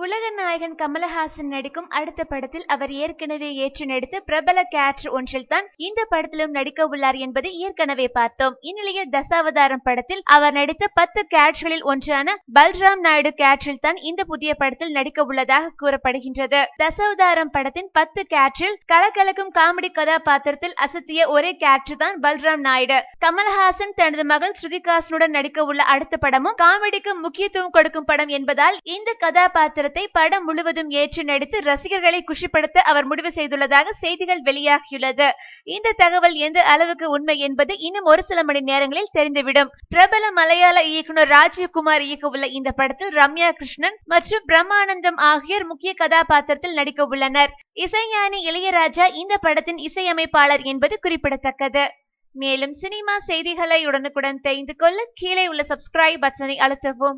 உலக நாயகன் கமலஹாசன் நடிக்கும் அடுத்த படத்தில் அவர் ஏற்கனவே ஏற்று நடித்த பிரபல கேரக்டர் ஒன்றில் தான் இந்த படத்திலும் நடிக்க உள்ளார் என்பதை ஏற்கனவே பார்த்தோம். இந்நிலையில் தசாவதாரம் படத்தில் அவர் நடித்த 10 கேரக்டர்களில் ஒன்றான பல்ராம் நாயுடு கேரக்டரில் தான் இந்த புதிய படத்தில் நடிக்க உள்ளதாக கூறப்படுகின்றது. தசாவதாரம் படத்தின் 10 கேரக்டரில் கலக்கலக்கும் காமெடி கதாபாத்திரத்தில் அசத்திய ஒரே கேரக்டர் தான் பல்ராம் நாயுடு. கமலஹாசன் தனது மகள் ஸ்ருதிகாசனுடன் நடிக்க உள்ள அடுத்த படமும் காமெடிக்கு முக்கியத்துவம் கொடுக்கும் படம் என்பதால் இந்த கதாபாத்திர படம் முழுவதும் ஏற்று நடித்து ரசிகர்களை குஷிப்படுத்த அவர் முடிவு செய்துள்ளதாக செய்திகள் வெளியாகியுள்ளது. இந்த தகவல் எந்த அளவுக்கு உண்மை என்பது இன்னும் ஒரு சில மணி நேரங்களில் தெரிந்துவிடும். பிரபல மலையாள இயக்குனர் ராஜீவ்குமார் இயக்கவுள்ள இந்த படத்தில் ரம்யா கிருஷ்ணன் மற்றும் பிரம்மானந்தம் ஆகியோர் முக்கிய கதாபாத்திரத்தில் நடிக்க உள்ளனர். இசைஞானி இளையராஜா இந்த படத்தின் இசையமைப்பாளர் என்பது குறிப்பிடத்தக்கது. மேலும் சினிமா செய்திகளை உடனுக்குடன் தெரிந்து கொள்ள கீழே உள்ள சப்ஸ்கிரைப் பட்டனை அழுத்தவும்.